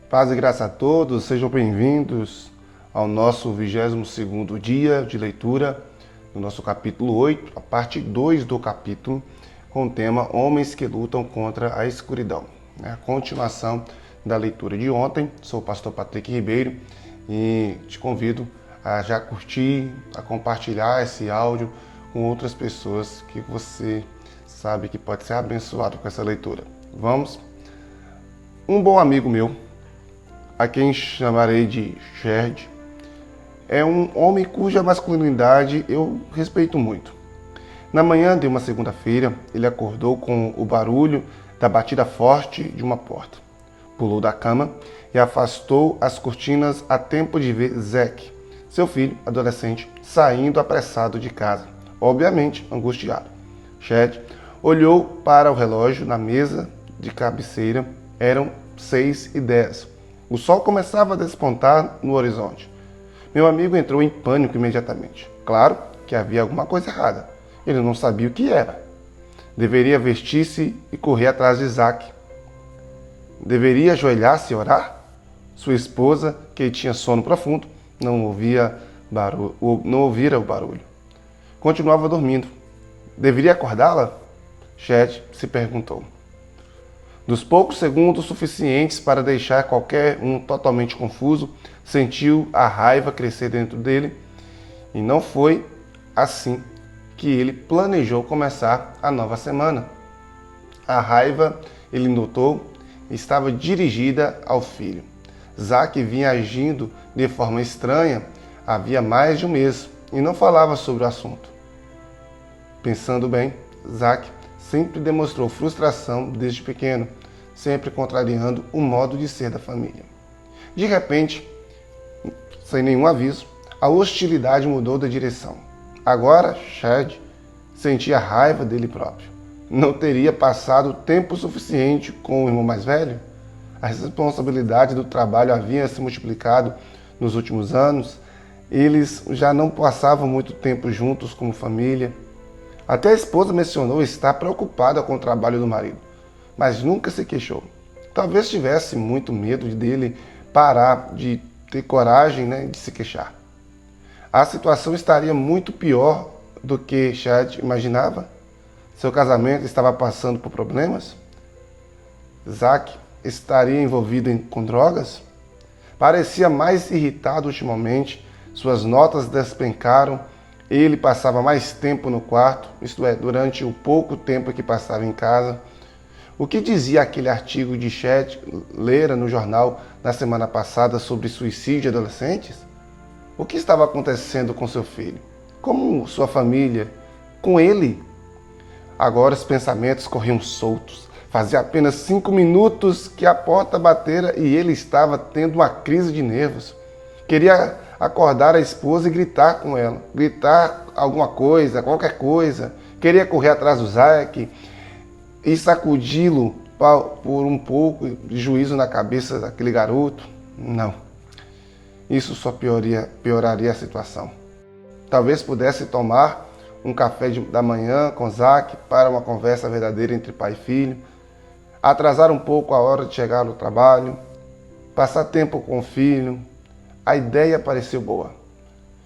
Paz e graça a todos, sejam bem-vindos ao nosso 22º dia de leitura do nosso capítulo 8, a parte 2 do capítulo, com o tema Homens que lutam contra a escuridão. É a continuação da leitura de ontem. Sou o pastor Patrick Ribeiro e te convido a já curtir, a compartilhar esse áudio com outras pessoas que você sabe que pode ser abençoado com essa leitura. Vamos? Um bom amigo meu, a quem chamarei de Gerd, é um homem cuja masculinidade eu respeito muito. Na manhã de uma segunda-feira, ele acordou com o barulho da batida forte de uma porta. Pulou da cama e afastou as cortinas a tempo de ver Zack, seu filho adolescente, saindo apressado de casa, obviamente angustiado. Gerd olhou para o relógio na mesa de cabeceira. Eram 6h10. O sol começava a despontar no horizonte. Meu amigo entrou em pânico imediatamente. Claro que havia alguma coisa errada. Ele não sabia o que era. Deveria vestir-se e correr atrás de Zack. Deveria ajoelhar-se e orar? Sua esposa, que tinha sono profundo, não ouvira o barulho. Continuava dormindo. Deveria acordá-la? Gerd se perguntou. Dos poucos segundos suficientes para deixar qualquer um totalmente confuso, sentiu a raiva crescer dentro dele, e não foi assim que ele planejou começar a nova semana. A raiva, ele notou, estava dirigida ao filho. Zack vinha agindo de forma estranha havia mais de um mês e não falava sobre o assunto. Pensando bem, Zack sempre demonstrou frustração desde pequeno, sempre contrariando o modo de ser da família. De repente, sem nenhum aviso, a hostilidade mudou de direção. Agora, Gerd sentia raiva dele próprio. Não teria passado tempo suficiente com o irmão mais velho? A responsabilidade do trabalho havia se multiplicado nos últimos anos. Eles já não passavam muito tempo juntos como família. Até a esposa mencionou estar preocupada com o trabalho do marido, mas nunca se queixou. Talvez tivesse muito medo dele parar de ter coragem, de se queixar. A situação estaria muito pior do que Gerd imaginava. Seu casamento estava passando por problemas. Zack estaria envolvido com drogas. Parecia mais irritado ultimamente. Suas notas despencaram. Ele passava mais tempo no quarto, isto é, durante o pouco tempo que passava em casa. O que dizia aquele artigo de Gerd lera no jornal na semana passada sobre suicídio de adolescentes? O que estava acontecendo com seu filho? Com sua família? Com ele? Agora os pensamentos corriam soltos. Fazia apenas 5 minutos que a porta batera e ele estava tendo uma crise de nervos. Queria acordar a esposa e gritar com ela. Gritar alguma coisa, qualquer coisa. Queria correr atrás do Zack e sacudi-lo por um pouco de juízo na cabeça daquele garoto. Não. Isso só pioraria a situação. Talvez pudesse tomar um café da manhã com Zack para uma conversa verdadeira entre pai e filho. Atrasar um pouco a hora de chegar no trabalho. Passar tempo com o filho. A ideia pareceu boa.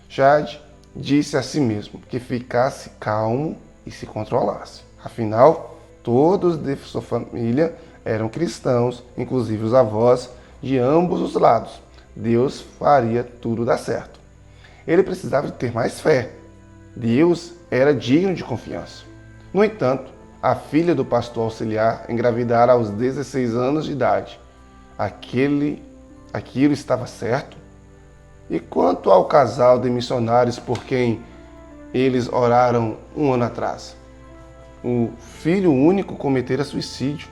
Gerd disse a si mesmo que ficasse calmo e se controlasse. Afinal, todos de sua família eram cristãos, inclusive os avós de ambos os lados. Deus faria tudo dar certo. Ele precisava de ter mais fé. Deus era digno de confiança. No entanto, a filha do pastor auxiliar engravidara aos 16 anos de idade. Aquilo estava certo? E quanto ao casal de missionários por quem eles oraram um ano atrás? O filho único cometera suicídio.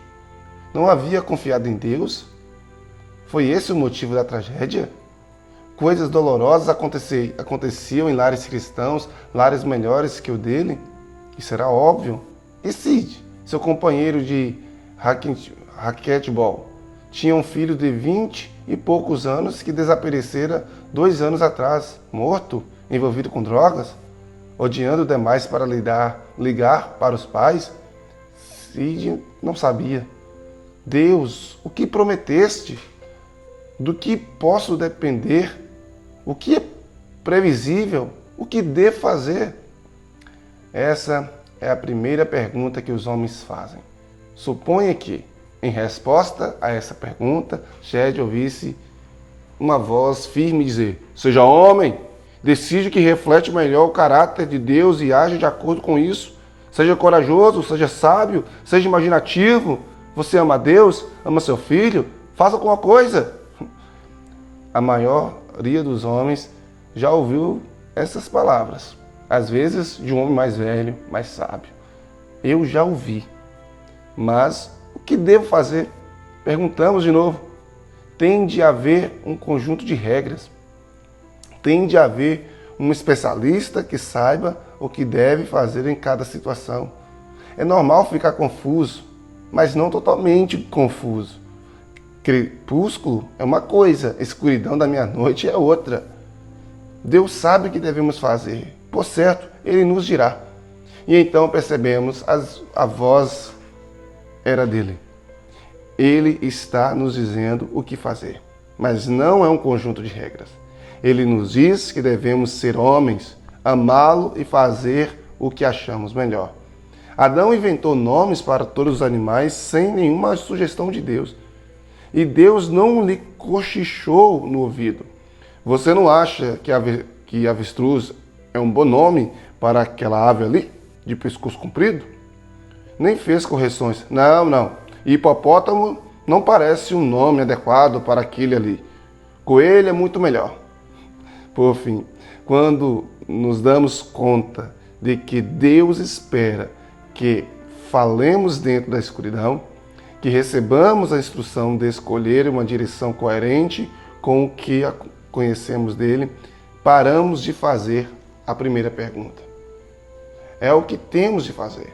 Não havia confiado em Deus? Foi esse o motivo da tragédia? Coisas dolorosas aconteciam em lares cristãos, lares melhores que o dele? Isso era óbvio. E Sid, seu companheiro de raquetebol, tinha um filho de 20 e poucos anos que desaparecera 2 anos atrás, morto, envolvido com drogas, odiando demais para ligar para os pais. Sid não sabia. Deus, o que prometeste? do que posso depender, o que é previsível, o que devo fazer? Essa é a primeira pergunta que os homens fazem. Suponha que, em resposta a essa pergunta, Shed ouvisse uma voz firme dizer: seja homem, decide o que reflete melhor o caráter de Deus e age de acordo com isso. Seja corajoso, seja sábio, seja imaginativo. Você ama Deus, ama seu filho, faça alguma coisa. A maioria dos homens já ouviu essas palavras, às vezes de um homem mais velho, mais sábio. Eu já ouvi. Mas o que devo fazer? Perguntamos de novo. Tem de haver um conjunto de regras. Tem de haver um especialista que saiba o que deve fazer em cada situação. É normal ficar confuso, mas não totalmente confuso. Crepúsculo é uma coisa, escuridão da meia-noite é outra. Deus sabe o que devemos fazer. Por certo, Ele nos dirá. E então percebemos a voz era dele. Ele está nos dizendo o que fazer, mas não é um conjunto de regras. Ele nos diz que devemos ser homens, amá-lo e fazer o que achamos melhor. Adão inventou nomes para todos os animais sem nenhuma sugestão de Deus. E Deus não lhe cochichou no ouvido. Você não acha que avestruz é um bom nome para aquela ave ali, de pescoço comprido? Nem fez correções. Não. Hipopótamo não parece um nome adequado para aquele ali. Coelho é muito melhor. Por fim, quando nos damos conta de que Deus espera que falemos dentro da escuridão, que recebamos a instrução de escolher uma direção coerente com o que conhecemos dele, paramos de fazer a primeira pergunta. É o que temos de fazer.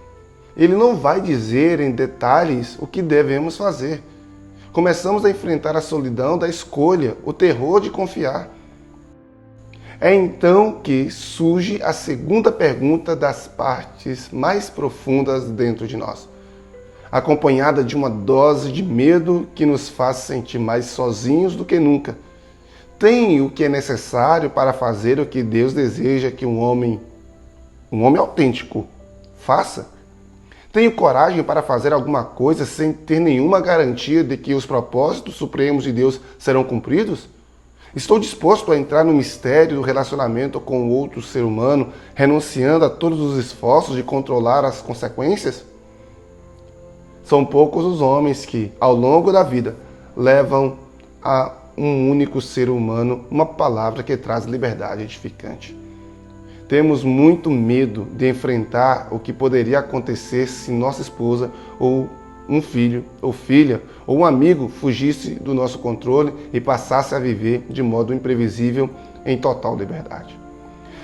Ele não vai dizer em detalhes o que devemos fazer. Começamos a enfrentar a solidão da escolha, o terror de confiar. É então que surge a segunda pergunta das partes mais profundas dentro de nós, acompanhada de uma dose de medo que nos faz sentir mais sozinhos do que nunca. Tem o que é necessário para fazer o que Deus deseja que um homem autêntico, faça? Tenho coragem para fazer alguma coisa sem ter nenhuma garantia de que os propósitos supremos de Deus serão cumpridos? Estou disposto a entrar no mistério do relacionamento com o outro ser humano, renunciando a todos os esforços de controlar as consequências? São poucos os homens que, ao longo da vida, levam a um único ser humano uma palavra que traz liberdade edificante. Temos muito medo de enfrentar o que poderia acontecer se nossa esposa ou um filho ou filha ou um amigo fugisse do nosso controle e passasse a viver de modo imprevisível em total liberdade.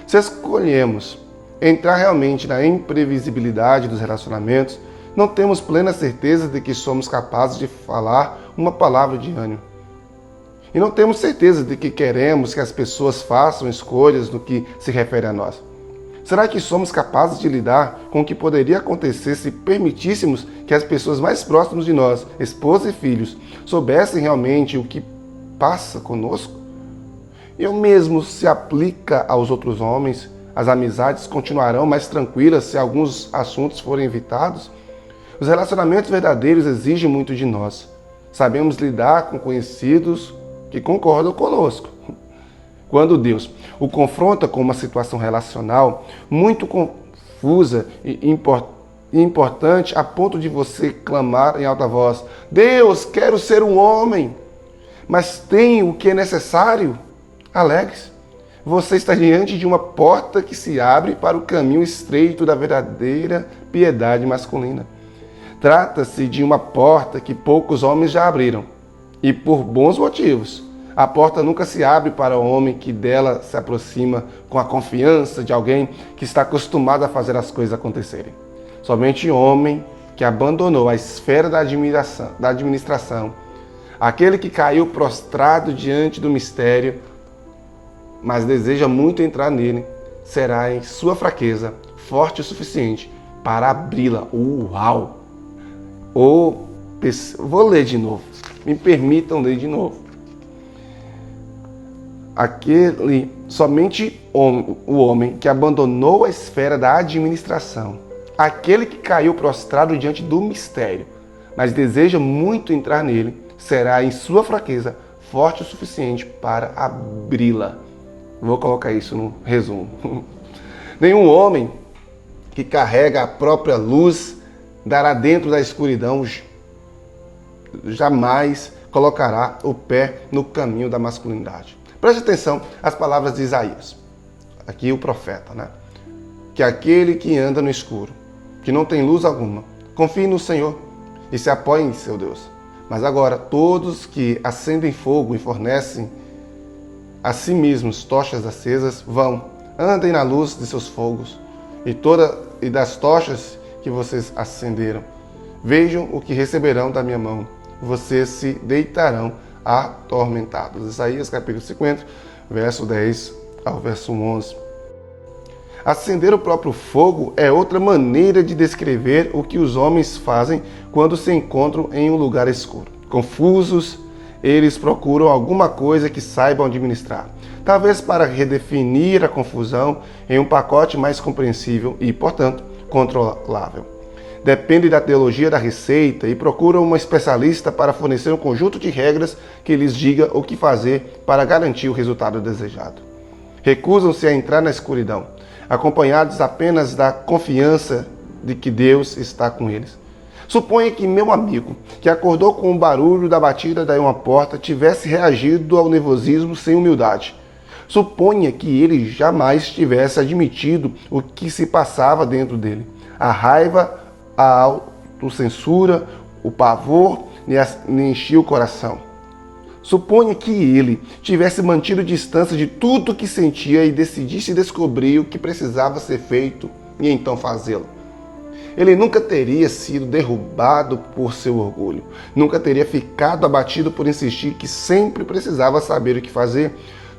Se escolhemos entrar realmente na imprevisibilidade dos relacionamentos, não temos plena certeza de que somos capazes de falar uma palavra de ânimo. E não temos certeza de que queremos que as pessoas façam escolhas no que se refere a nós. Será que somos capazes de lidar com o que poderia acontecer se permitíssemos que as pessoas mais próximas de nós, esposa e filhos, soubessem realmente o que passa conosco? E o mesmo se aplica aos outros homens. As amizades continuarão mais tranquilas se alguns assuntos forem evitados? Os relacionamentos verdadeiros exigem muito de nós. Sabemos lidar com conhecidos que concordam conosco. Quando Deus o confronta com uma situação relacional muito confusa e importante, a ponto de você clamar em alta voz: Deus, quero ser um homem, mas tenho o que é necessário. Alegre-se. Você está diante de uma porta que se abre para o caminho estreito da verdadeira piedade masculina. Trata-se de uma porta que poucos homens já abriram, e por bons motivos. A porta nunca se abre para o homem que dela se aproxima com a confiança de alguém que está acostumado a fazer as coisas acontecerem. Somente o homem que abandonou a esfera da administração, aquele que caiu prostrado diante do mistério, mas deseja muito entrar nele, será em sua fraqueza forte o suficiente para abri-la. Uau! Vou ler de novo. Me permitam ler de novo. somente o homem que abandonou a esfera da administração, aquele que caiu prostrado diante do mistério, mas deseja muito entrar nele, será em sua fraqueza forte o suficiente para abri-la. Vou colocar isso no resumo. Nenhum homem que carrega a própria luz dará dentro da escuridão, jamais colocará o pé no caminho da masculinidade. Preste atenção às palavras de Isaías, aqui o profeta, né? Que aquele que anda no escuro, que não tem luz alguma, confie no Senhor e se apoie em seu Deus. Mas agora, todos que acendem fogo e fornecem a si mesmos tochas acesas, andem na luz de seus fogos e das tochas que vocês acenderam. Vejam o que receberão da minha mão. Vocês se deitarão atormentados. Isaías capítulo 50, verso 10 ao verso 11. Acender o próprio fogo é outra maneira de descrever o que os homens fazem quando se encontram em um lugar escuro. Confusos, eles procuram alguma coisa que saibam administrar, talvez para redefinir a confusão em um pacote mais compreensível e, portanto, controlável. Depende da teologia da receita e procuram uma especialista para fornecer um conjunto de regras que lhes diga o que fazer para garantir o resultado desejado. Recusam-se a entrar na escuridão, acompanhados apenas da confiança de que Deus está com eles. Suponha que meu amigo, que acordou com o barulho da batida de uma porta, tivesse reagido ao nervosismo sem humildade. Suponha que ele jamais tivesse admitido o que se passava dentro dele. A raiva, a autocensura, o pavor lhe enchia o coração. Suponha que ele tivesse mantido distância de tudo o que sentia e decidisse descobrir o que precisava ser feito e então fazê-lo. Ele nunca teria sido derrubado por seu orgulho, nunca teria ficado abatido por insistir que sempre precisava saber o que fazer,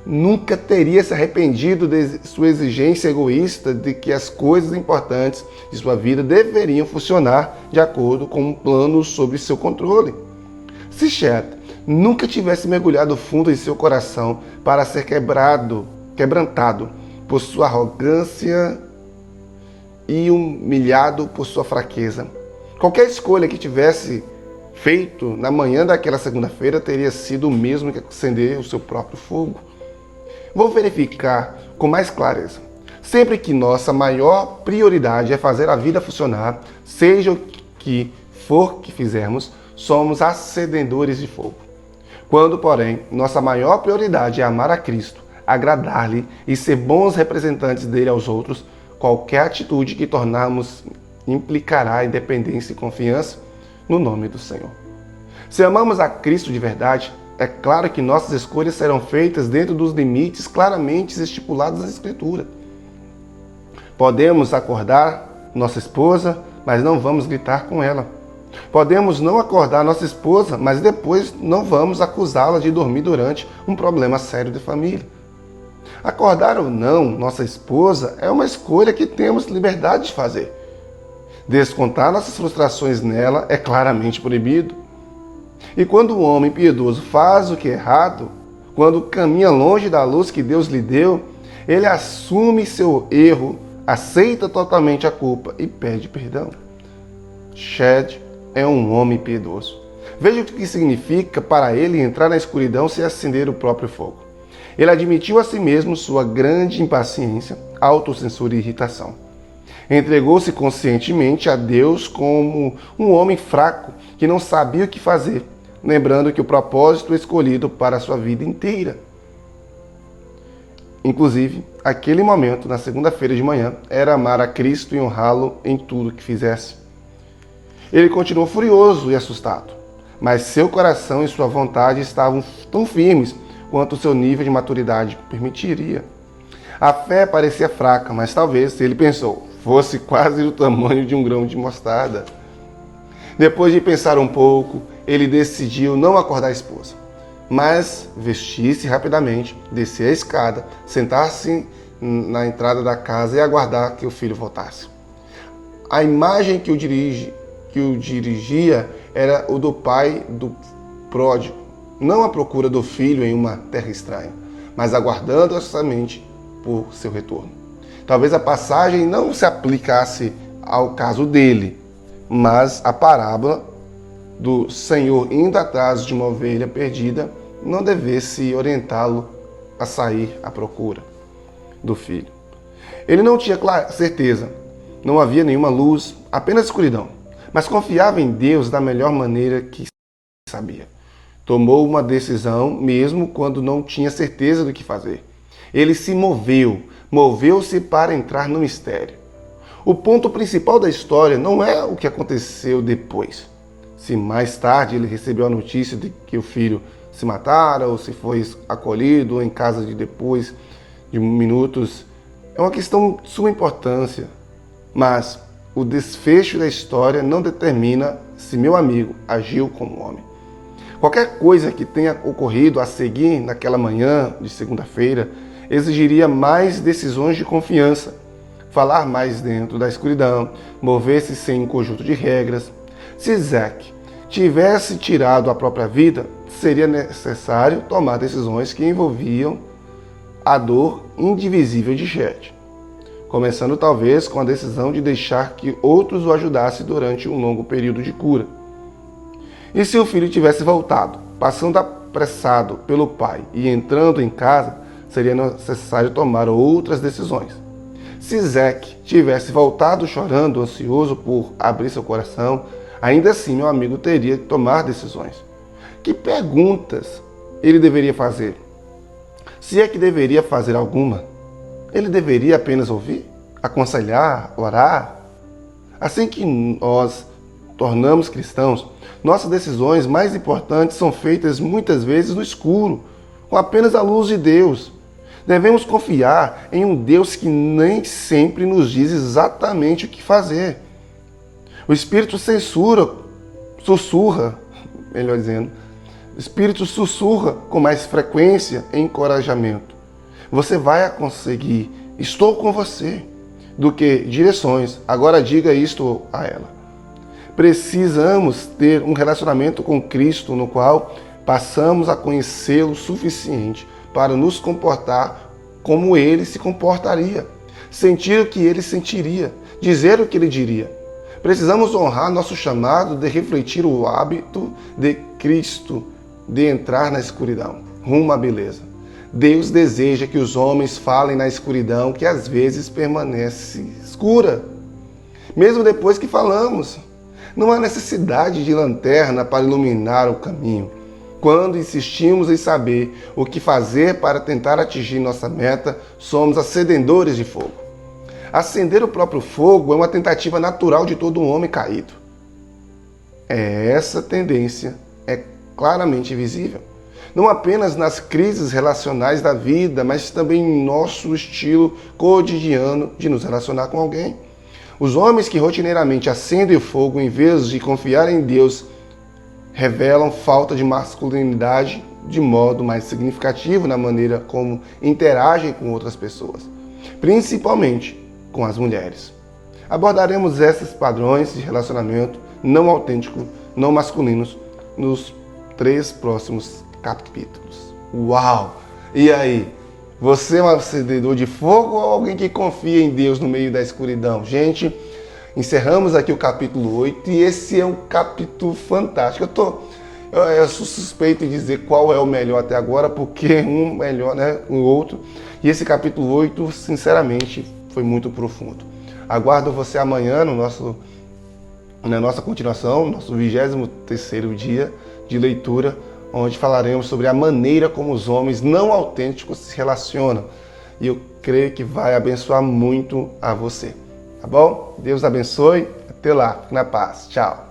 nunca teria se arrependido de sua exigência egoísta de que as coisas importantes de sua vida deveriam funcionar de acordo com um plano sob seu controle. Se Chet nunca tivesse mergulhado fundo em seu coração para ser quebrantado por sua arrogância e humilhado por sua fraqueza, qualquer escolha que tivesse feito na manhã daquela segunda-feira teria sido o mesmo que acender o seu próprio fogo. Vou verificar com mais clareza. Sempre que nossa maior prioridade é fazer a vida funcionar, seja o que for que fizermos, somos acendedores de fogo. Quando, porém, nossa maior prioridade é amar a Cristo, agradar-lhe e ser bons representantes dele aos outros, qualquer atitude que tornarmos implicará independência e confiança no nome do Senhor. Se amamos a Cristo de verdade, é claro que nossas escolhas serão feitas dentro dos limites claramente estipulados na Escritura. Podemos acordar nossa esposa, mas não vamos gritar com ela. Podemos não acordar nossa esposa, mas depois não vamos acusá-la de dormir durante um problema sério de família. Acordar ou não nossa esposa é uma escolha que temos liberdade de fazer. Descontar nossas frustrações nela é claramente proibido. E quando o homem piedoso faz o que é errado, quando caminha longe da luz que Deus lhe deu, ele assume seu erro, aceita totalmente a culpa e pede perdão. Chet é um homem piedoso. Veja o que significa para ele entrar na escuridão sem acender o próprio fogo. Ele admitiu a si mesmo sua grande impaciência, autocensura e irritação. Entregou-se conscientemente a Deus como um homem fraco que não sabia o que fazer, lembrando que o propósito escolhido para a sua vida inteira. Inclusive, aquele momento, na segunda-feira de manhã, era amar a Cristo e honrá-lo em tudo que fizesse. Ele continuou furioso e assustado, mas seu coração e sua vontade estavam tão firmes quanto o seu nível de maturidade permitiria. A fé parecia fraca, mas talvez, ele pensou, fosse quase do tamanho de um grão de mostarda. Depois de pensar um pouco, ele decidiu não acordar a esposa, mas vestir-se rapidamente, descer a escada, sentar-se na entrada da casa e aguardar que o filho voltasse. A imagem que o dirigia era o do pai do pródigo, não à procura do filho em uma terra estranha, mas aguardando ansiosamente por seu retorno. Talvez a passagem não se aplicasse ao caso dele, mas a parábola do Senhor indo atrás de uma ovelha perdida não devesse orientá-lo a sair à procura do filho. Ele não tinha certeza, não havia nenhuma luz, apenas escuridão, mas confiava em Deus da melhor maneira que sabia. Tomou uma decisão mesmo quando não tinha certeza do que fazer. Ele se moveu-se para entrar no mistério. O ponto principal da história não é o que aconteceu depois. Se mais tarde ele recebeu a notícia de que o filho se matara, ou se foi acolhido em casa depois de minutos, é uma questão de suma importância. Mas o desfecho da história não determina se meu amigo agiu como homem. Qualquer coisa que tenha ocorrido a seguir naquela manhã de segunda-feira exigiria mais decisões de confiança, falar mais dentro da escuridão, mover-se sem um conjunto de regras. Se Zack tivesse tirado a própria vida, seria necessário tomar decisões que envolviam a dor indivisível de Chet, começando talvez com a decisão de deixar que outros o ajudassem durante um longo período de cura. E se o filho tivesse voltado, passando apressado pelo pai e entrando em casa, seria necessário tomar outras decisões. Se Zack tivesse voltado chorando, ansioso por abrir seu coração, ainda assim meu amigo teria que tomar decisões. Que perguntas ele deveria fazer? Se é que deveria fazer alguma, ele deveria apenas ouvir, aconselhar, orar? Assim que nós tornamos cristãos, nossas decisões mais importantes são feitas muitas vezes no escuro, com apenas a luz de Deus. Devemos confiar em um Deus que nem sempre nos diz exatamente o que fazer. O Espírito sussurra com mais frequência e encorajamento. Você vai conseguir, estou com você, do que direções, agora diga isto a ela. Precisamos ter um relacionamento com Cristo no qual passamos a conhecê-lo o suficiente para nos comportar como ele se comportaria, sentir o que ele sentiria, dizer o que ele diria. Precisamos honrar nosso chamado de refletir o hábito de Cristo, de entrar na escuridão, rumo à beleza. Deus deseja que os homens falem na escuridão que às vezes permanece escura, mesmo depois que falamos. Não há necessidade de lanterna para iluminar o caminho. Quando insistimos em saber o que fazer para tentar atingir nossa meta, somos acendedores de fogo. Acender o próprio fogo é uma tentativa natural de todo homem caído. Essa tendência é claramente visível, não apenas nas crises relacionais da vida, mas também em nosso estilo cotidiano de nos relacionar com alguém. Os homens que rotineiramente acendem o fogo em vez de confiar em Deus revelam falta de masculinidade de modo mais significativo na maneira como interagem com outras pessoas, principalmente com as mulheres. Abordaremos esses padrões de relacionamento não autêntico, não masculinos, nos 3 próximos capítulos. Uau! E aí? Você é um acendedor de fogo ou alguém que confia em Deus no meio da escuridão? Gente, encerramos aqui o capítulo 8 e esse é um capítulo fantástico. Eu sou suspeito em dizer qual é o melhor até agora, porque um melhor, né, o outro. E esse capítulo 8, sinceramente, foi muito profundo. Aguardo você amanhã na nossa continuação, nosso 23º dia de leitura, onde falaremos sobre a maneira como os homens não autênticos se relacionam. E eu creio que vai abençoar muito a você. Tá bom? Deus abençoe. Até lá. Fique na paz. Tchau.